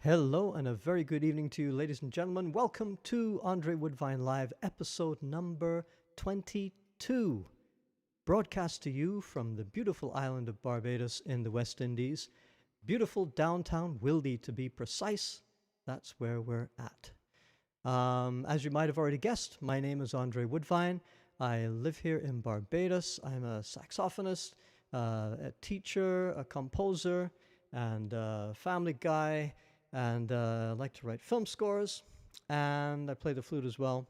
Hello and a very good evening to you, ladies and gentlemen. Welcome to Andre Woodvine Live, episode number 22, broadcast to you from the beautiful island of Barbados in the West Indies. Beautiful downtown Wildy, to be precise. That's where we're at. As you might have already guessed, my name is Andre Woodvine. I live here in Barbados. I'm a saxophonist, a teacher, a composer, and a family guy. And I like to write film scores, and I play the flute as well.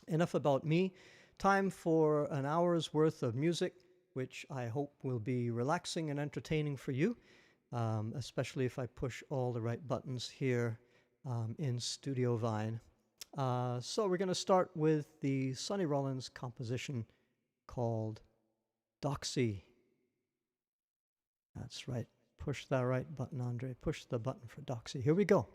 Enough about me. Time for an hour's worth of music, which I hope will be relaxing and entertaining for you, especially if I push all the right buttons here in Studio Vine. So we're going to start with the Sonny Rollins composition called Doxy. That's right. Push that right button, Andre. Push the button for Doxy. Here we go.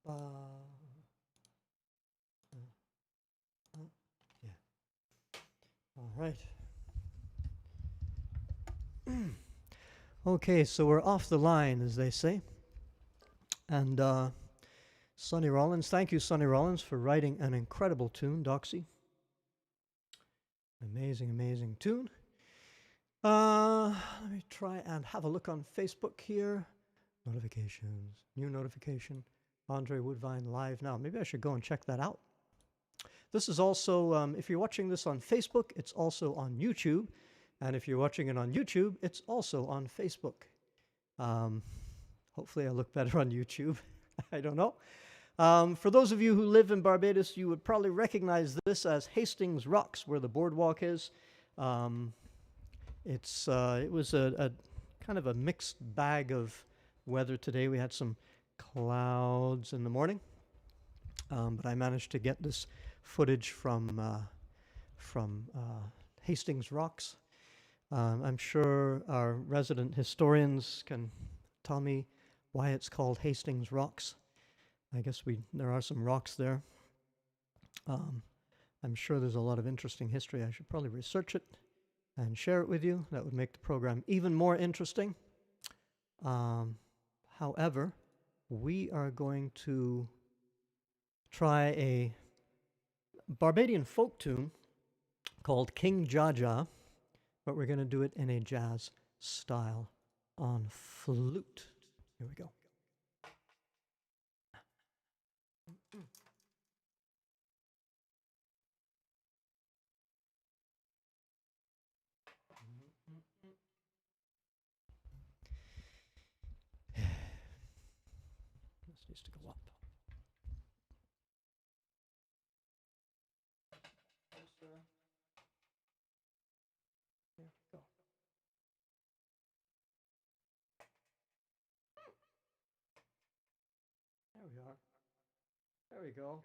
Yeah. All right. Okay, so we're off the line, as they say. And Sonny Rollins, thank you, Sonny Rollins, for writing an incredible tune, Doxy. Amazing, amazing tune. Let me try and have a look on Facebook here. Notifications, new notification. Andre Woodvine live now. Maybe I should go and check that out. This is also, if you're watching this on Facebook, it's also on YouTube. And if you're watching it on YouTube, it's also on Facebook. Hopefully I look better on YouTube. I don't know. For those of you who live in Barbados, you would probably recognize this as Hastings Rocks, where the boardwalk is. It was a kind of a mixed bag of weather today. We had some clouds in the morning, but I managed to get this footage from Hastings Rocks. I'm sure our resident historians can tell me why it's called Hastings Rocks. I guess there are some rocks there. I'm sure there's a lot of interesting history. I should probably research it and share it with you. That would make the program even more interesting. However, we are going to try a Barbadian folk tune called King Jaja, but we're going to do it in a jazz style on flute. Here we go. This needs to go up. There we go. There we are. There we go.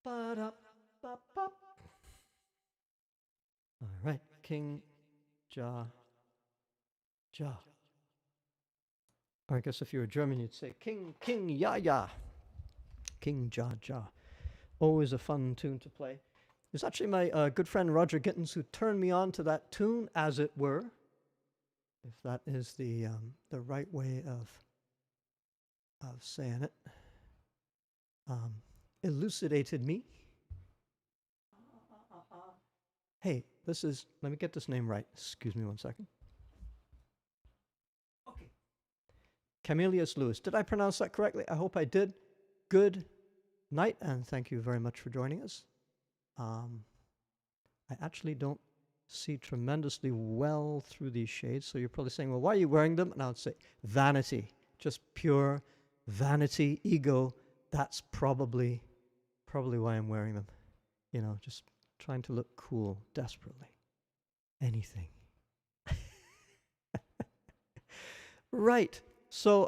Ba-da-ba-ba. All right, King Ja Ja. Or I guess if you were German, you'd say King Ya Ya. King Ja Ja. Always a fun tune to play. It was actually my good friend Roger Gittins who turned me on to that tune, as it were, if that is the right way of saying it. Elucidated me. Hey, this is, let me get this name right. Excuse me one second. Okay. Camillus Lewis. Did I pronounce that correctly? I hope I did. Good night, and thank you very much for joining us. I actually don't see tremendously well through these shades, so you're probably saying, well, why are you wearing them? And I would say, vanity. Just pure vanity, ego. That's probably why I'm wearing them. You know, just trying to look cool desperately. Anything. Right. So,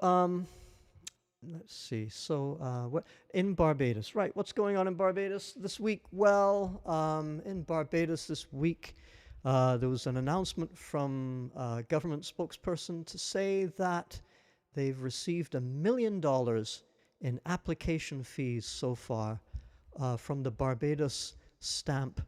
let's see. So, what in Barbados? Right. What's going on in Barbados this week? Well, in Barbados this week, there was an announcement from a government spokesperson to say that they've received $1 million in application fees so far from the Barbados Stamp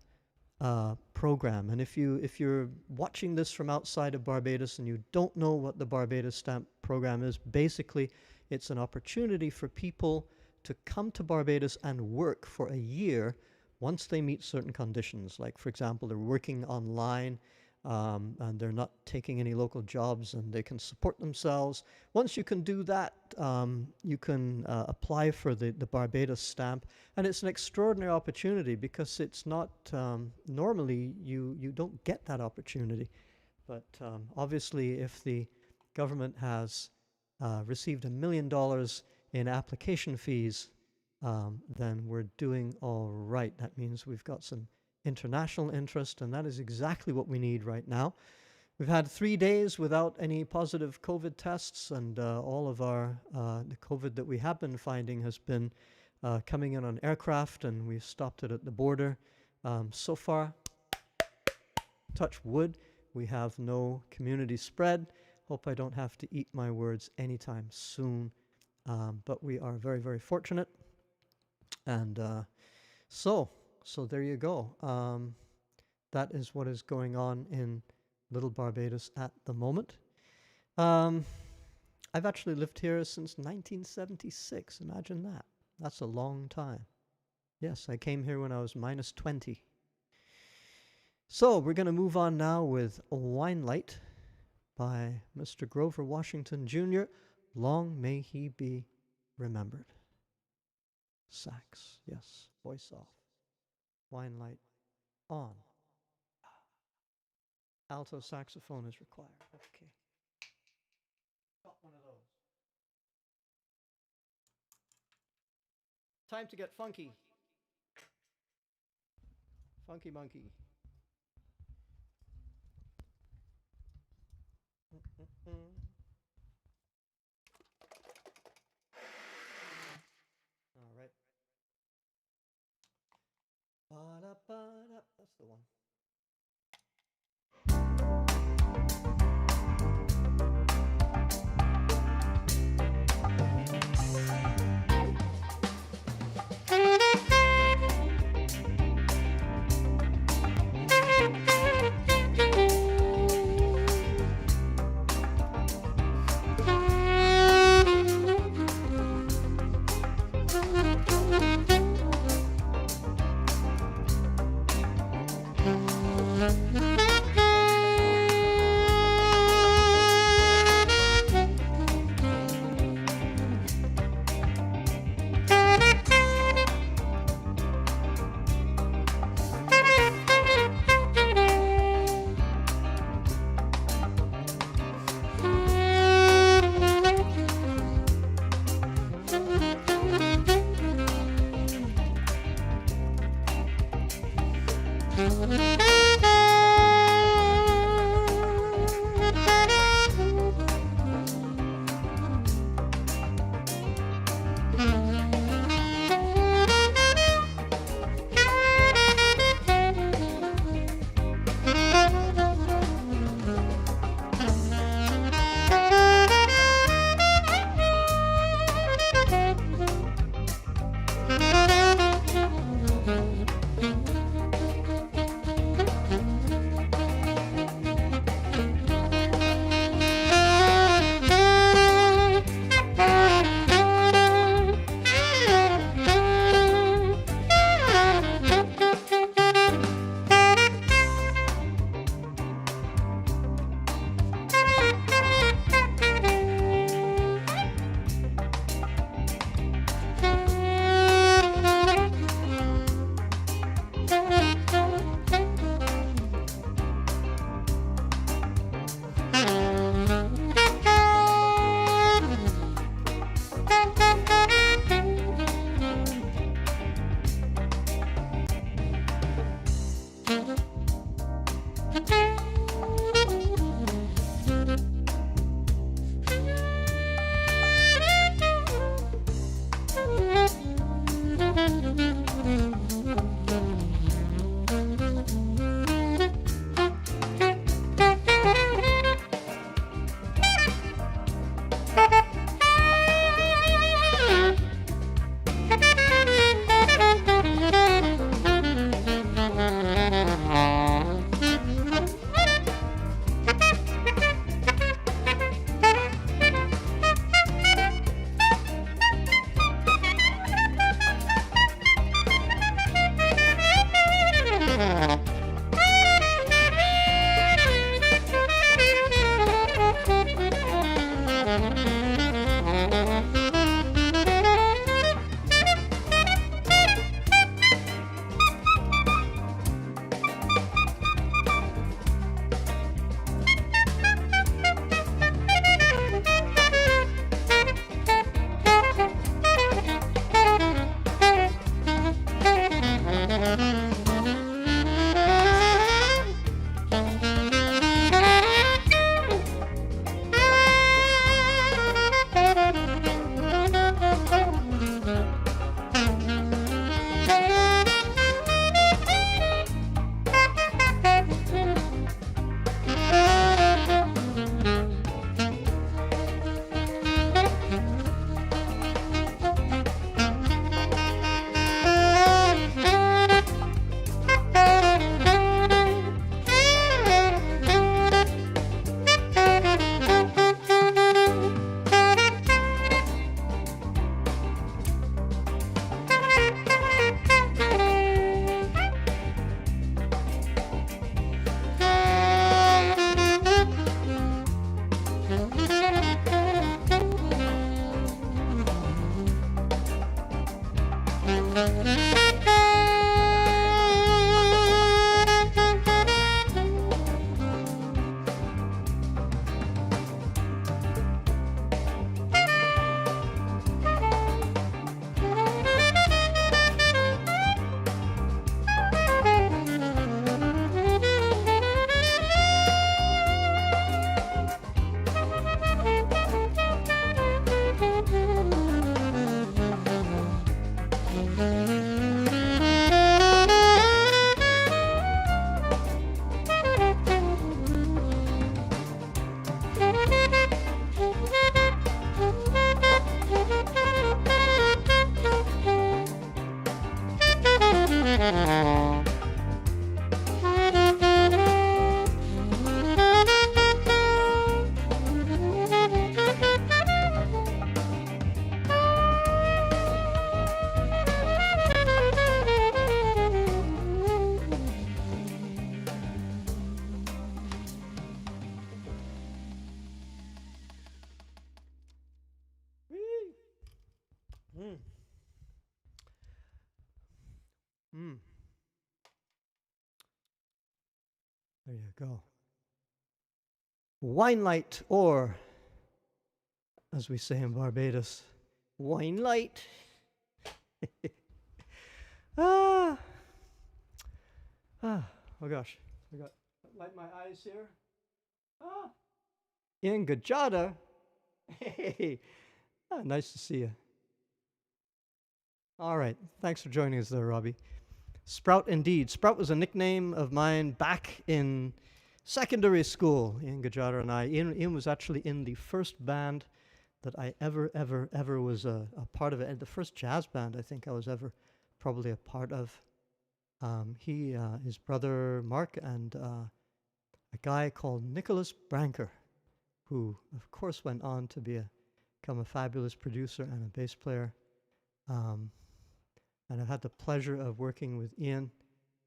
program. And if you're watching this from outside of Barbados and you don't know what the Barbados Stamp program is, basically it's an opportunity for people to come to Barbados and work for a year once they meet certain conditions. Like, for example, they're working online and they're not taking any local jobs and they can support themselves. Once you can do that, you can apply for the Barbados stamp. And it's an extraordinary opportunity because it's not, normally you don't get that opportunity. But obviously if the government has received $1 million in application fees, then we're doing all right. That means we've got some international interest, and that is exactly what we need right now. We've had 3 days without any positive COVID tests, and all of our the COVID that we have been finding has been coming in on aircraft, and we've stopped it at the border. So far, touch wood, we have no community spread. Hope I don't have to eat my words anytime soon, but we are very, very fortunate. And so there you go. That is what is going on in Little Barbados at the moment. I've actually lived here since 1976. Imagine that. That's a long time. Yes, I came here when I was minus 20. So we're going to move on now with Wine Light by Mr. Grover Washington Jr. Long may he be remembered. Sax, yes, voice off. Wine Light on. Alto saxophone is required. Okay. Got one of those. Time to get funky. Funky monkey. All right. Ba-da-ba-da. That's the one. Mm. Mm. There you go. Wine light, or as we say in Barbados, wine light. ah, oh gosh, I got light my eyes here. Ah, in Gajada. Hey, nice to see you. All right, thanks for joining us there, Robbie. Sprout indeed. Sprout was a nickname of mine back in secondary school. Ian Gajada and I. Ian was actually in the first band that I ever was a part of it. The first jazz band I think I was ever probably a part of. His brother Mark, and a guy called Nicholas Branker, who of course went on to become a fabulous producer and a bass player. And I've had the pleasure of working with Ian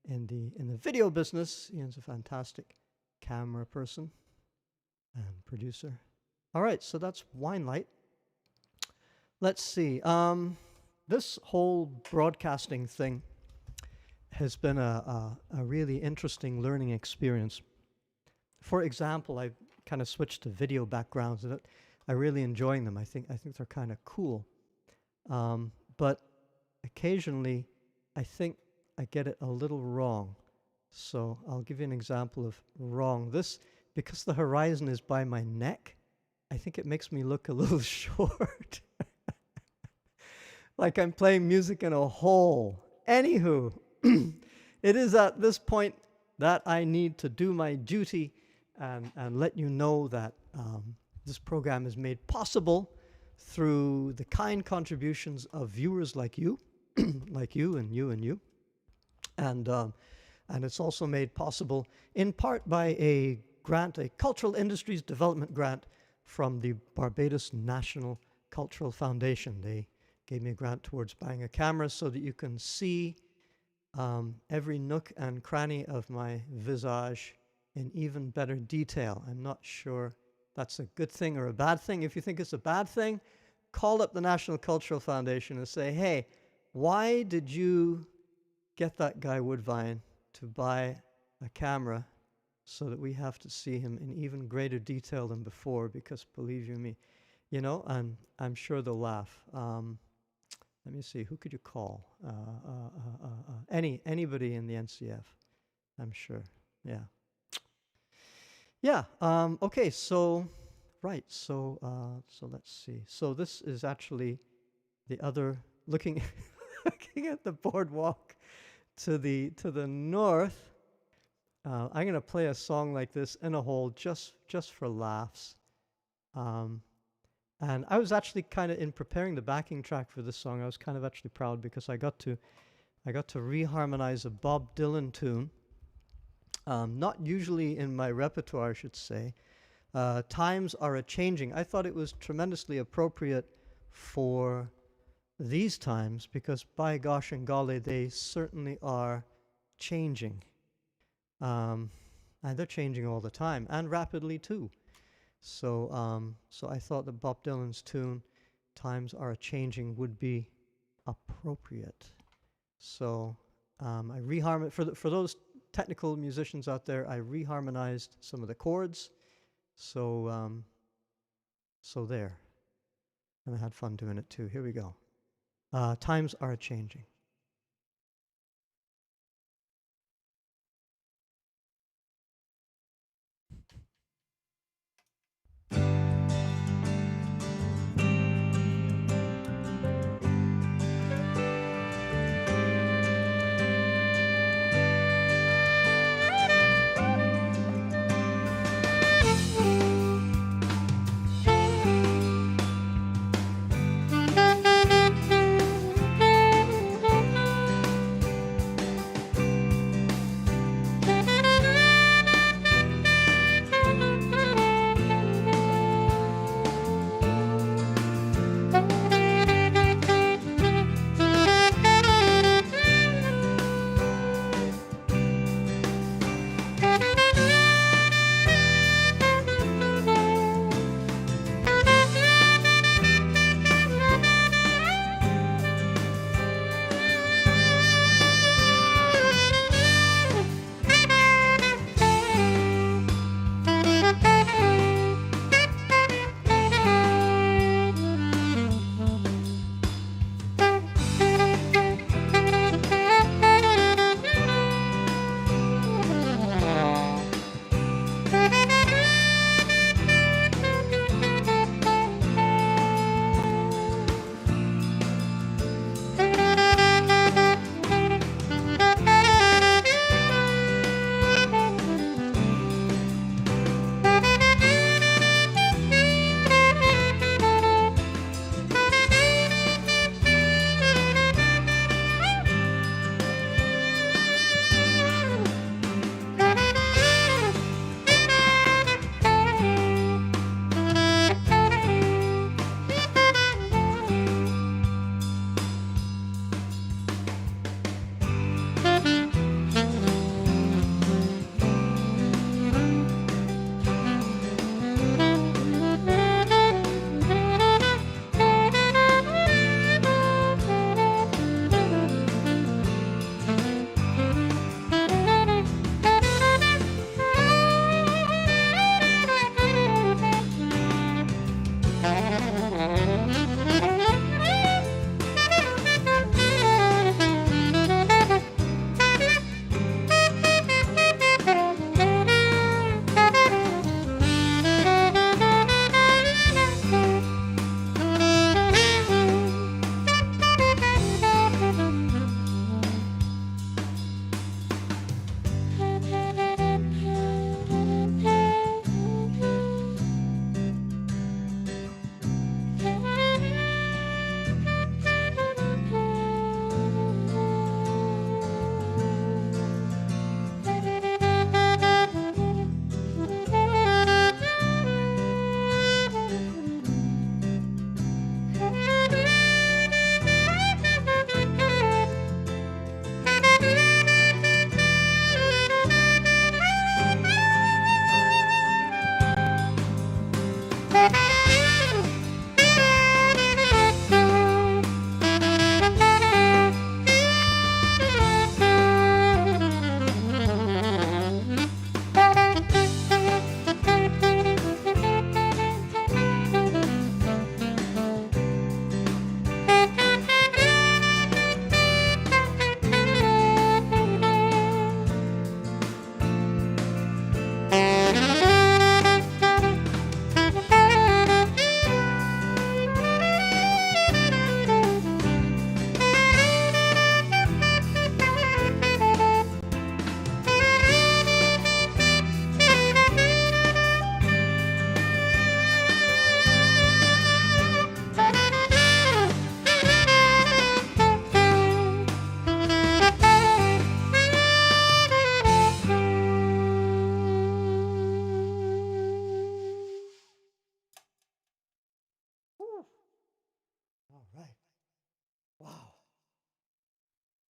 in the video business. Ian's a fantastic camera person and producer. All right, so that's Wine Light. Let's see. This whole broadcasting thing has been a really interesting learning experience. For example, I kind of switched to video backgrounds, and I'm really enjoying them. I think they're kind of cool. But occasionally, I think I get it a little wrong. So I'll give you an example of wrong. This, because the horizon is by my neck, I think it makes me look a little short. Like I'm playing music in a hole. Anywho, it is at this point that I need to do my duty and let you know that this program is made possible through the kind contributions of viewers like you, like you and you and you. And it's also made possible in part by a grant, a Cultural Industries Development Grant from the Barbados National Cultural Foundation. They gave me a grant towards buying a camera so that you can see every nook and cranny of my visage in even better detail. I'm not sure that's a good thing or a bad thing. If you think it's a bad thing, call up the National Cultural Foundation and say, hey, why did you get that guy Woodvine to buy a camera so that we have to see him in even greater detail than before? Because believe you me, you know, I'm sure they'll laugh. Let me see, who could you call? Anybody in the NCF, I'm sure. Yeah. Yeah. Okay. So, right. So let's see. So this is actually the other looking at the boardwalk to the north. I'm gonna play a song like this in a hole just for laughs. And I was actually kind of, in preparing the backing track for this song, I was kind of actually proud because I got to reharmonize a Bob Dylan tune. Not usually in my repertoire, I should say. Times are a-changing. I thought it was tremendously appropriate for these times because, by gosh and golly, they certainly are changing. And they're changing all the time, and rapidly too. So I thought that Bob Dylan's tune, Times Are A-Changing, would be appropriate. So I reharmonized, for those technical musicians out there, I reharmonized some of the chords. So there. And I had fun doing it too. Here we go. Times Are A-Changing.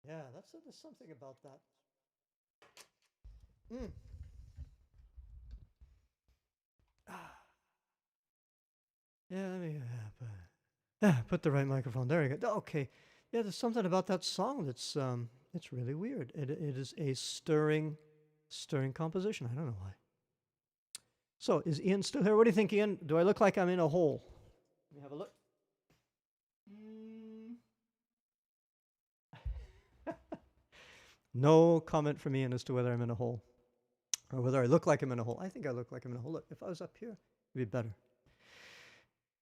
Yeah, there's something about that. Mm. Yeah, let me put the right microphone. There you go. Okay. Yeah, there's something about that song that's it's really weird. It is a stirring composition. I don't know why. So, is Ian still here? What do you think, Ian? Do I look like I'm in a hole? Let me have a look. No comment from Ian as to whether I'm in a hole or whether I look like I'm in a hole. I think I look like I'm in a hole. Look, if I was up here, it'd be better.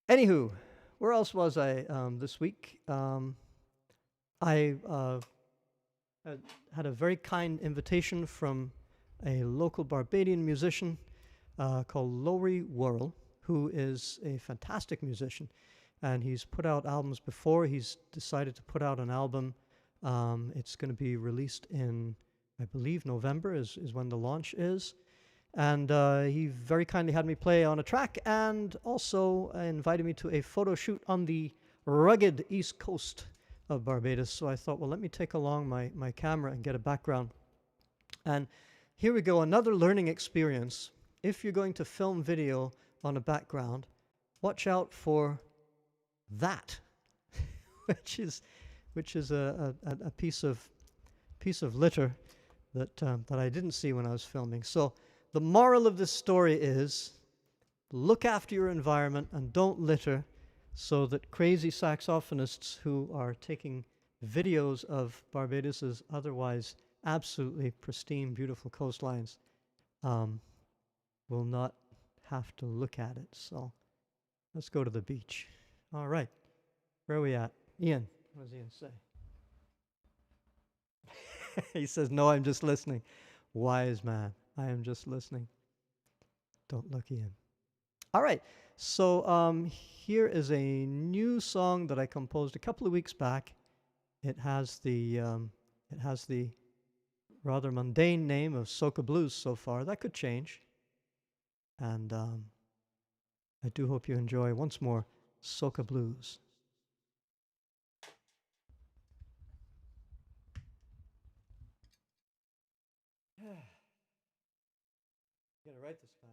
Anywho, where else was I this week? I had a very kind invitation from a local Barbadian musician called Lowry Worrell, who is a fantastic musician. And he's put out albums before. He's decided to put out an album. It's going to be released in, I believe, November is when the launch is. And he very kindly had me play on a track and also invited me to a photo shoot on the rugged east coast of Barbados. So I thought, well, let me take along my camera and get a background. And here we go, another learning experience. If you're going to film video on a background, watch out for that, which is a piece of litter that I didn't see when I was filming. So the moral of this story is look after your environment and don't litter, so that crazy saxophonists who are taking videos of Barbados's otherwise absolutely pristine, beautiful coastlines will not have to look at it. So let's go to the beach. All right. Where are we at? Ian, what does Ian say? He says, no, I'm just listening. Wise man. I am just listening. Don't look, Ian. All right. So here is a new song that I composed a couple of weeks back. It has the rather mundane name of Soca Blues so far. That could change. And I do hope you enjoy once more Soca Blues. Get it right this time.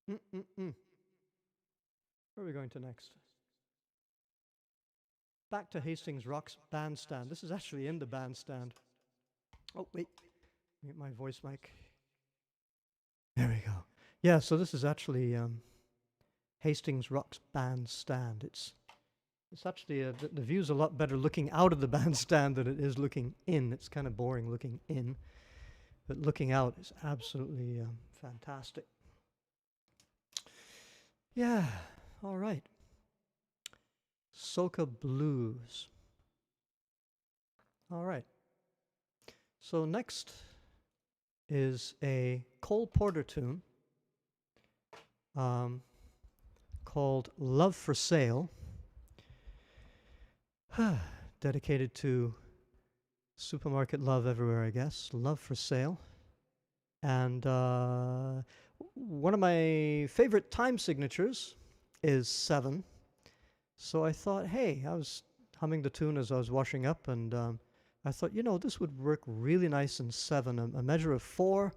Where are we going to next? Back to Hastings Rock's bandstand. This is actually in the bandstand. Oh, wait. Get my voice mic. There we go. Yeah, so this is actually Hastings Rock's bandstand. It's actually, the view's a lot better looking out of the bandstand than it is looking in. It's kind of boring looking in, but looking out is absolutely fantastic. Yeah, all right. Soca Blues. All right. So next is a Cole Porter tune called Love for Sale, dedicated to supermarket love everywhere, I guess. Love for Sale. And one of my favorite time signatures is 7. So I thought, hey, I was humming the tune as I was washing up, and I thought, this would work really nice in 7, a measure of 4,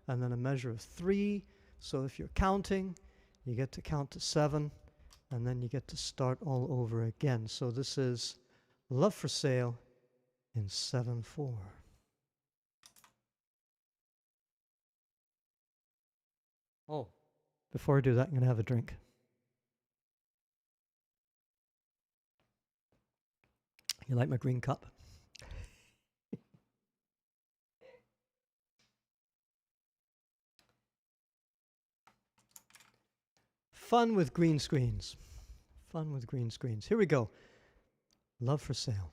and then a measure of 3. So if you're counting, you get to count to 7, and then you get to start all over again. So this is Love for Sale in 7/4. Oh, before I do that, I'm going to have a drink. You like my green cup? Fun with green screens. Fun with green screens. Here we go. Love for Sale.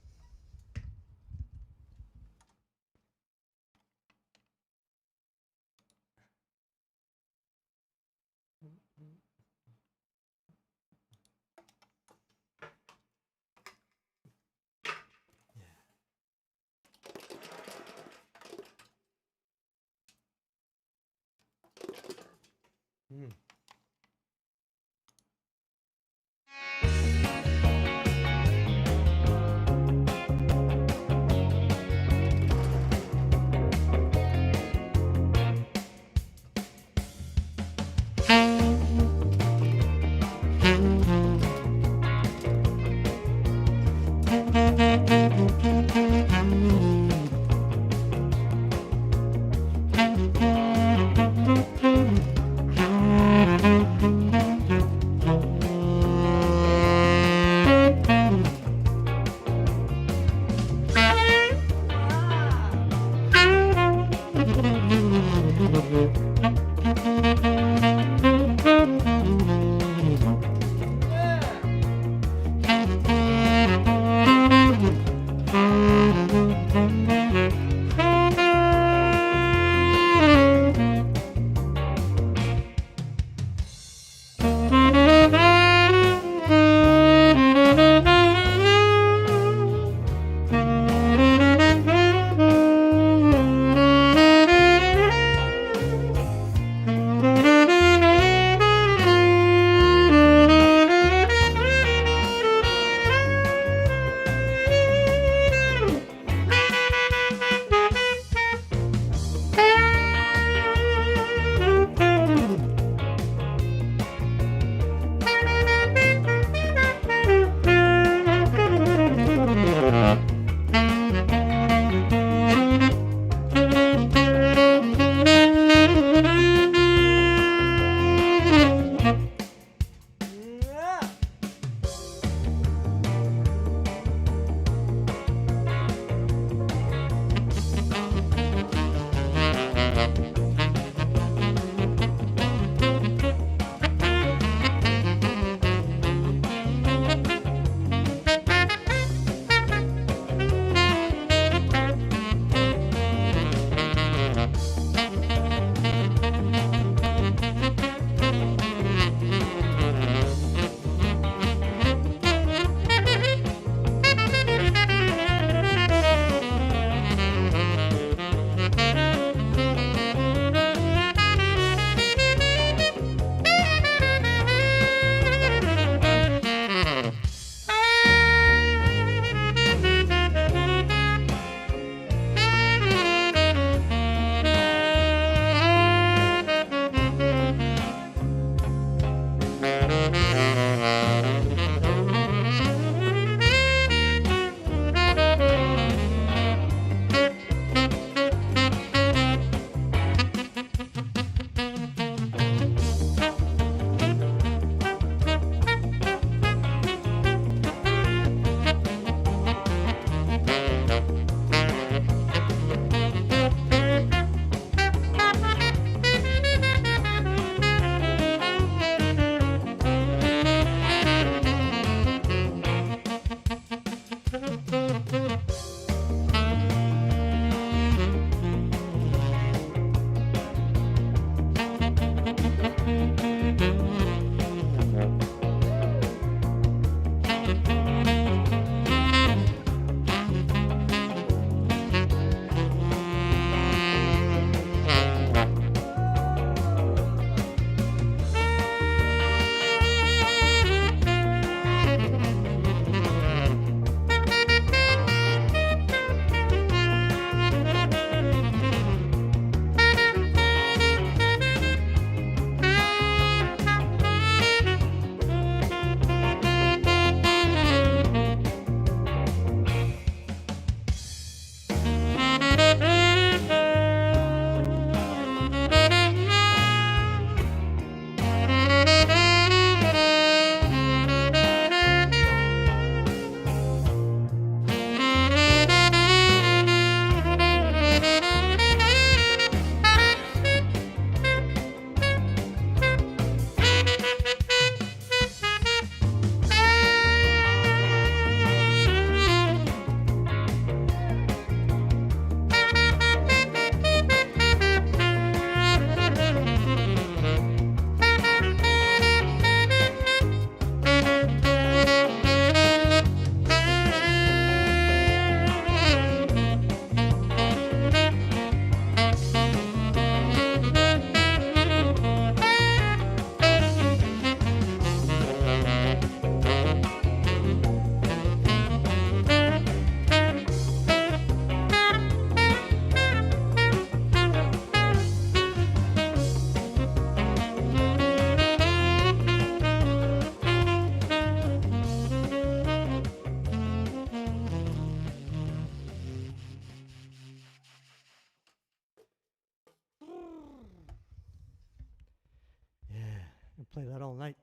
could play that all night.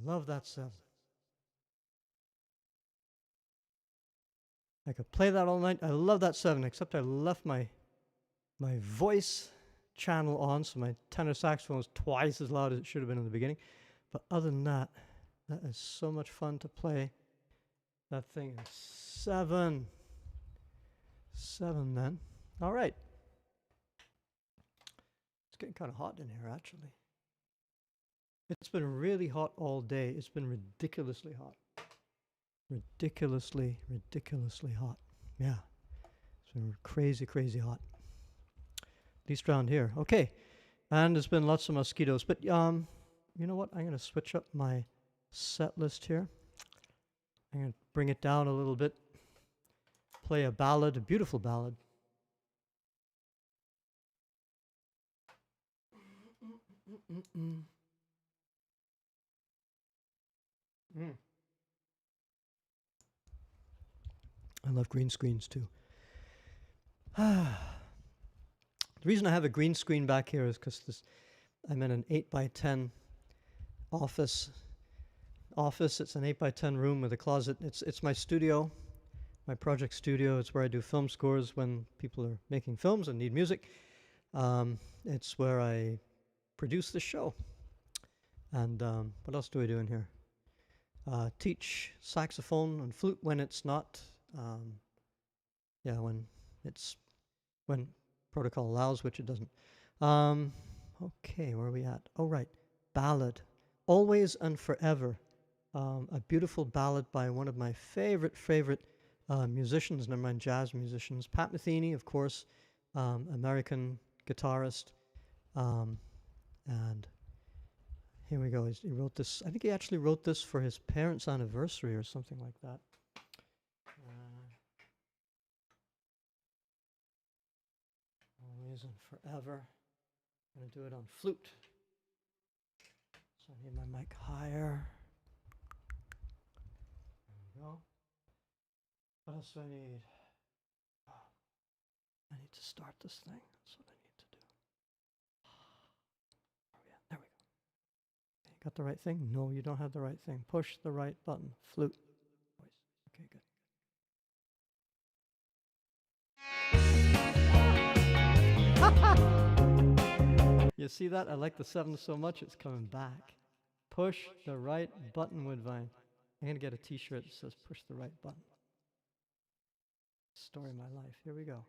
Love that 7. I could play that all night. I love that 7, except I left my voice channel on, so my tenor saxophone was twice as loud as it should have been in the beginning. But other than that, that is so much fun to play. That thing is 7. 7 then. All right. It's getting kind of hot in here, actually. It's been really hot all day. It's been ridiculously hot. Ridiculously hot. Yeah. It's been crazy, crazy hot. At least around here. Okay. And there's been lots of mosquitoes. But you know what? I'm going to switch up my set list here. I'm going to bring it down a little bit. Play a ballad, a beautiful ballad. I love green screens too. The reason I have a green screen back here is because I'm in an 8x10 office. It's an 8x10 room with a closet. It's my studio, my project studio. It's where I do film scores when people are making films and need music. It's where I produce the show. And what else do I do in here? Teach saxophone and flute when it's not. When protocol allows, which it doesn't. Okay, where are we at? Oh, right. Ballad. Always and Forever. A beautiful ballad by one of my favorite musicians, never mind jazz musicians. Pat Metheny, of course, American guitarist. And here we go. He wrote this. I think he actually wrote this for his parents' anniversary or something like that. Always and Forever. I'm going to do it on flute. So I need my mic higher. There we go. What else do I need? I need to start this thing. That's what I need to do. Where are we at? There we go. Okay, got the right thing? No, you don't have the right thing. Push the right button. Flute. Voice. Okay, good. You see that? I like the 7 so much, it's coming back. Push the right button, Woodvine. I'm going to get a t-shirt that says push the right button. Story of my life. Here we go.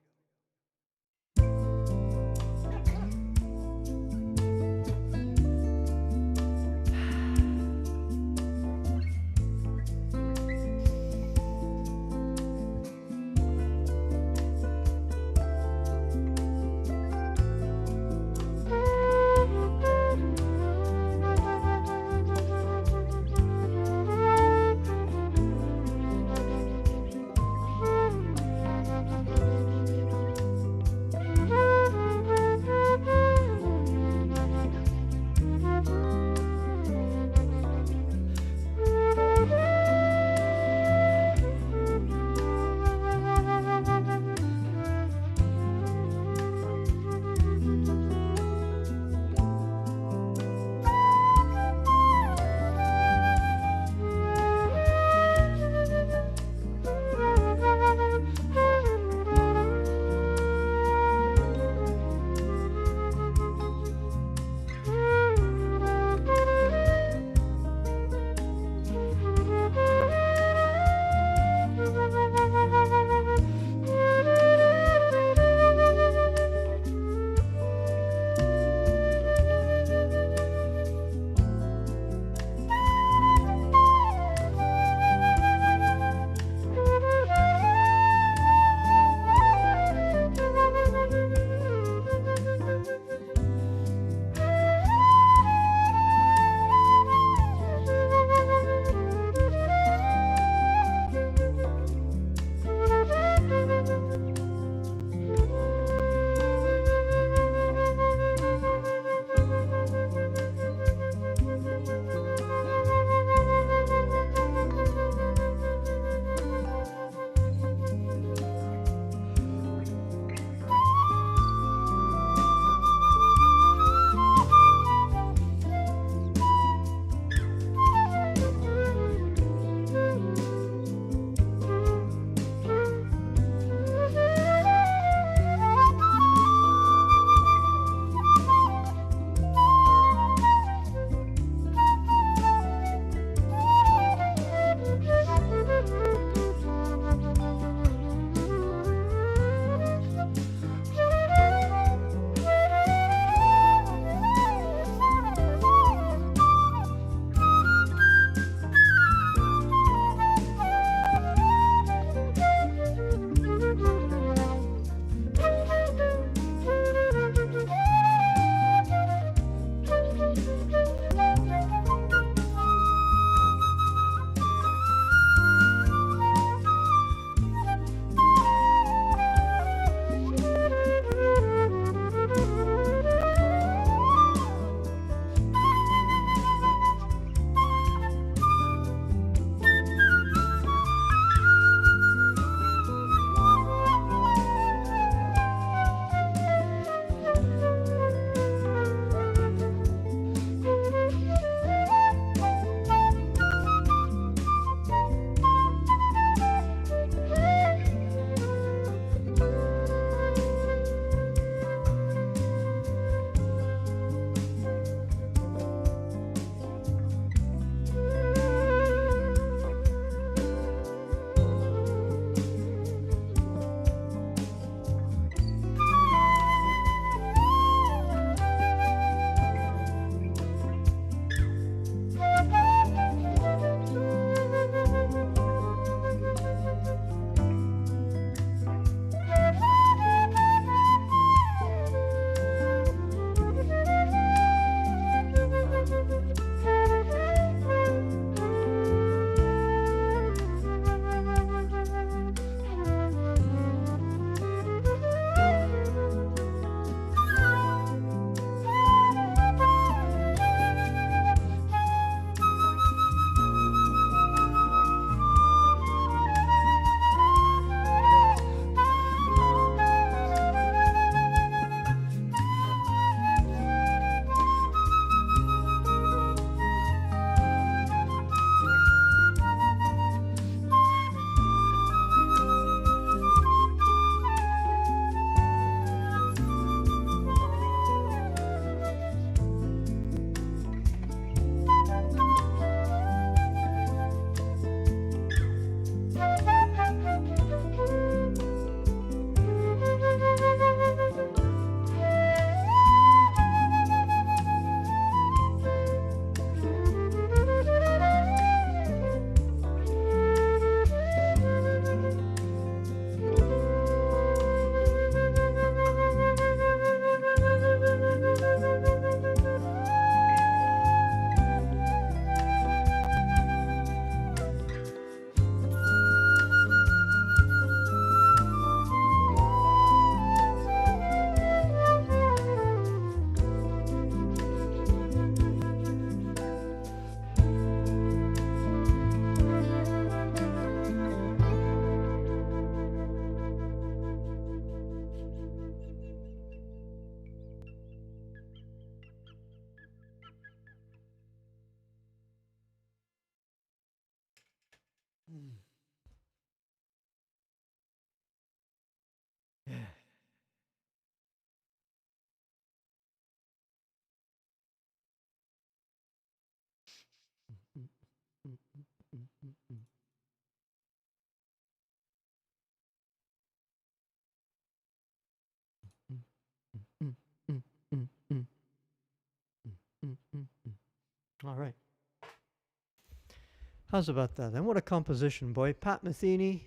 How's about that? And what a composition, boy. Pat Metheny,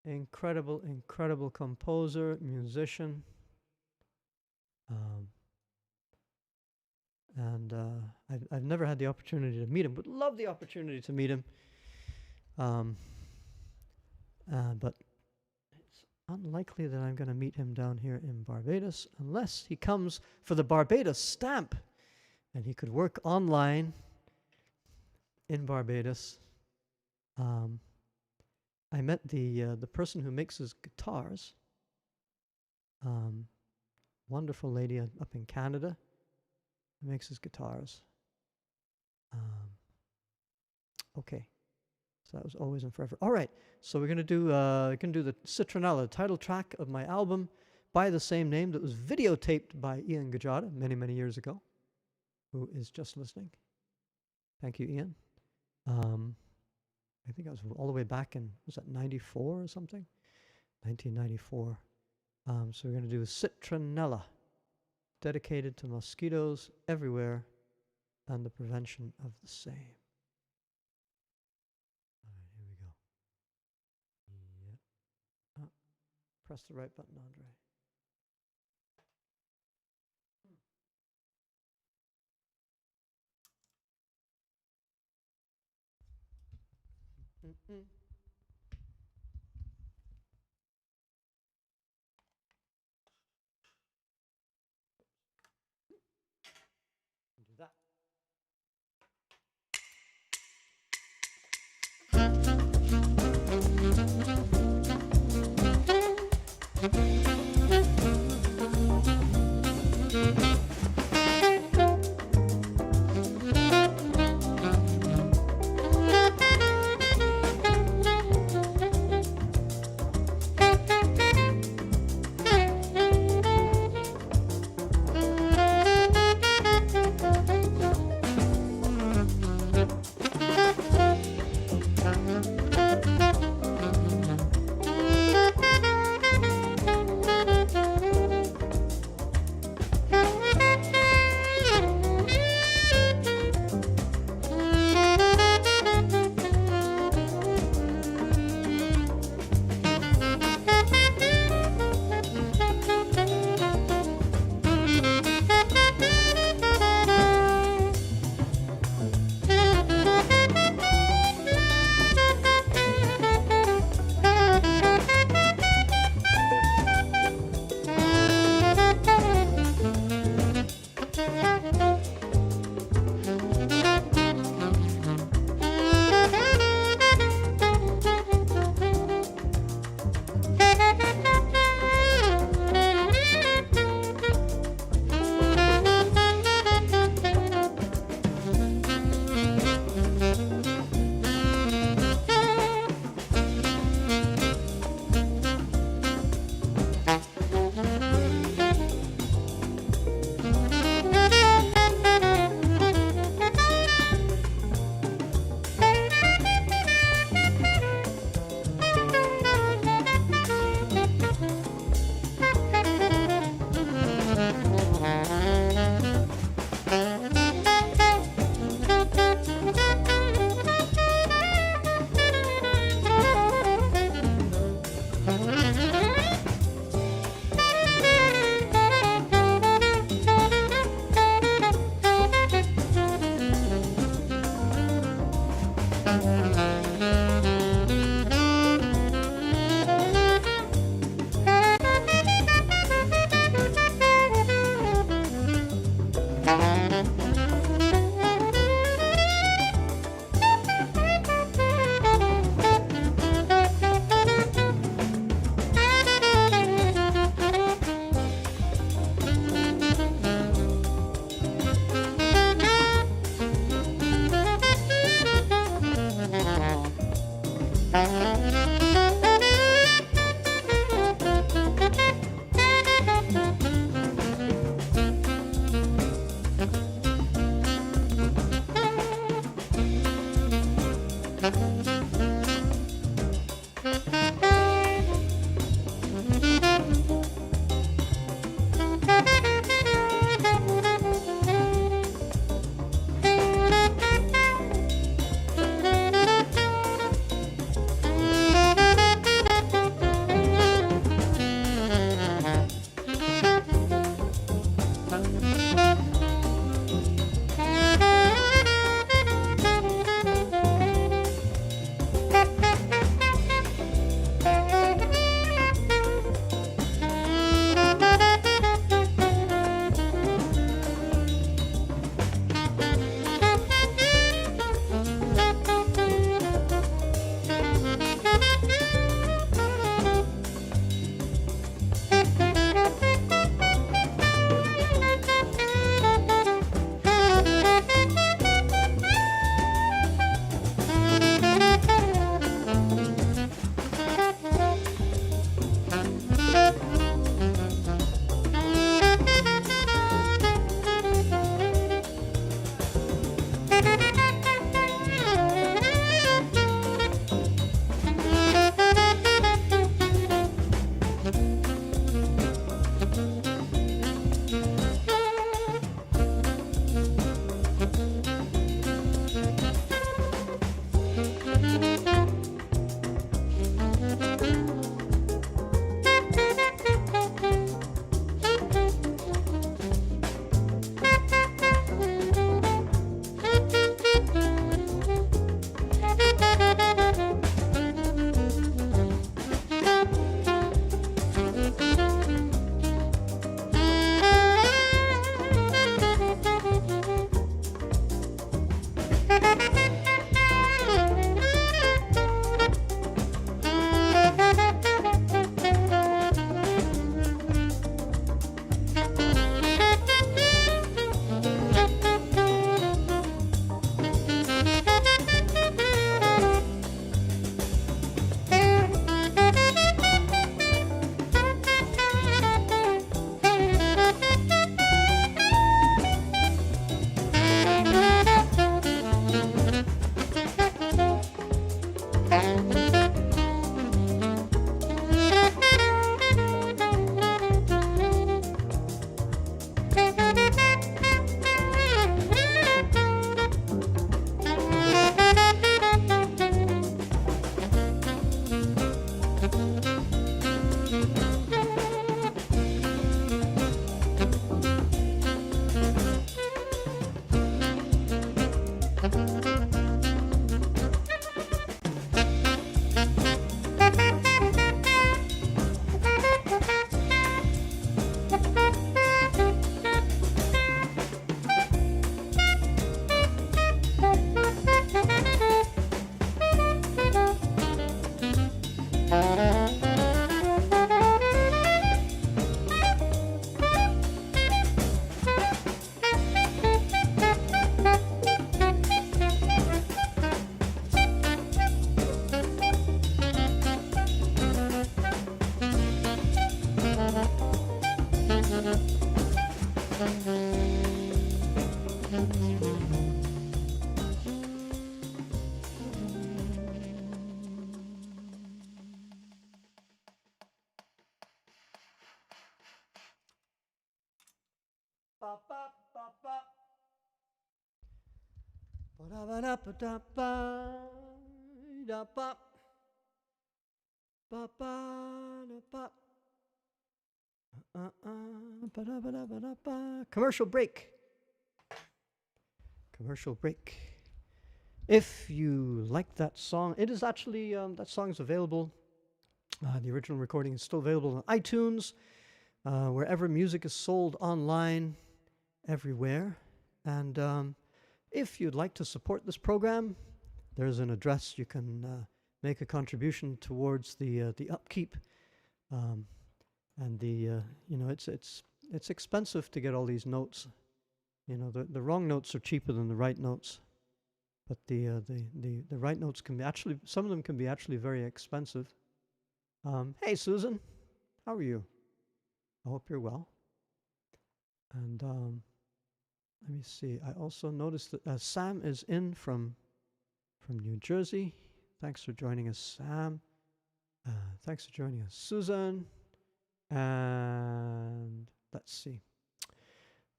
incredible, incredible composer, musician. And I've never had the opportunity to meet him, would love the opportunity to meet him. But it's unlikely that I'm going to meet him down here in Barbados unless he comes for the Barbados stamp. And he could work online in Barbados. I met the person who makes his guitars. Wonderful lady up in Canada who makes his guitars. Okay, so that was Always and Forever. All right, so we're gonna do the Citronella, title track of my album by the same name that was videotaped by Ian Gajada many, many years ago, who is just listening. Thank you, Ian. I think I was all the way back in, was that 94 or something? 1994. So we're going to do Citronella, dedicated to mosquitoes everywhere and the prevention of the same. All right, here we go. Yep. Oh, press the right button, Andre. Mm-mm. Do that. Ba, ba, ba, ba. Ba-da-ba-da-ba-da-ba, da-ba. Ba-ba-da-ba. Ba-da-ba-da-ba-da-ba. Commercial break. Commercial break. If you like that song, it is actually, that song is available. The original recording is still available on iTunes, wherever music is sold online, everywhere. And if you'd like to support this program, there's an address you can make a contribution towards the upkeep. And it's expensive to get all these notes. You know, the wrong notes are cheaper than the right notes, but the right notes can be actually, some of them can be actually very expensive. Hey Susan, how are you? I hope you're well. And let me see. I also noticed that Sam is in from New Jersey. Thanks for joining us, Sam. Thanks for joining us, Susan. And let's see.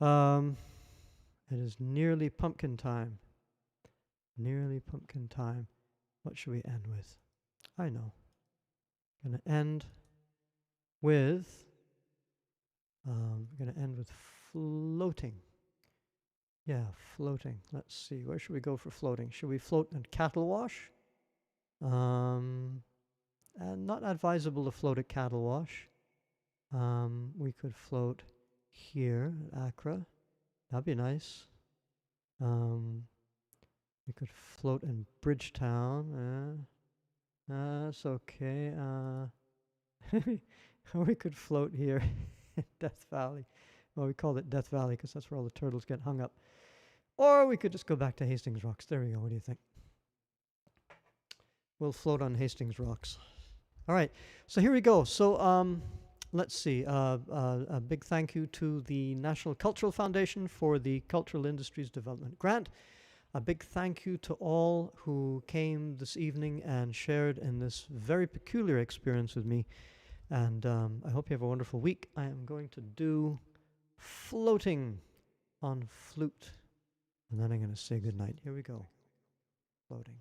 It is nearly pumpkin time. Nearly pumpkin time. What should we end with? I know. Gonna end with floating. Yeah, floating. Let's see. Where should we go for floating? Should we float at Cattle Wash? And not advisable to float at Cattle Wash. We could float here at Accra. That'd be nice. We could float in Bridgetown. That's okay. We could float here in Death Valley. Well, we called it Death Valley because that's where all the turtles get hung up. Or we could just go back to Hastings Rocks. There we go. What do you think? We'll float on Hastings Rocks. All right. So here we go. So let's see. A big thank you to the National Cultural Foundation for the Cultural Industries Development Grant. A big thank you to all who came this evening and shared in this very peculiar experience with me. And I hope you have a wonderful week. I am going to do floating on flute. And then I'm going to say goodnight. Here we go. Floating.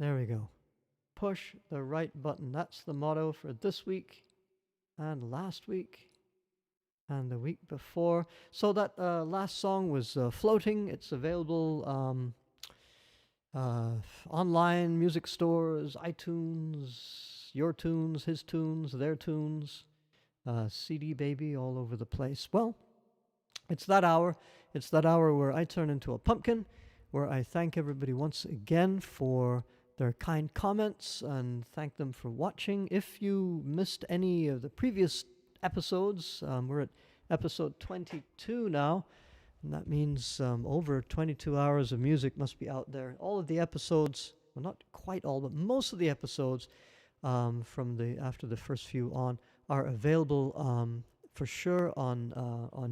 There we go. Push the right button. That's the motto for this week and last week and the week before. So that last song was Floating. It's available online, music stores, iTunes, your tunes, his tunes, their tunes, CD Baby, all over the place. Well, it's that hour. It's that hour where I turn into a pumpkin, where I thank everybody once again for their kind comments and thank them for watching. If you missed any of the previous episodes, we're at episode 22 now, and that means over 22 hours of music must be out there. All of the episodes, well, not quite all, but most of the episodes from the after the first few on are available for sure on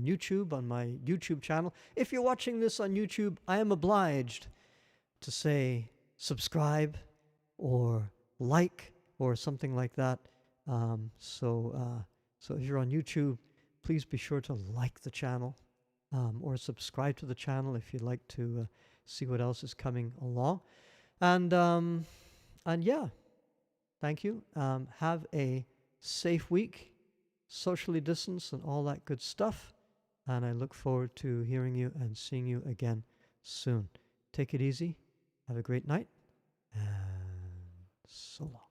YouTube, on my YouTube channel. If you're watching this on YouTube, I am obliged to say subscribe or like or something like that. So if you're on YouTube, please be sure to like the channel or subscribe to the channel if you'd like to see what else is coming along. And yeah, thank you. Have a safe week, socially distanced and all that good stuff. And I look forward to hearing you and seeing you again soon. Take it easy. Have a great night. And so long.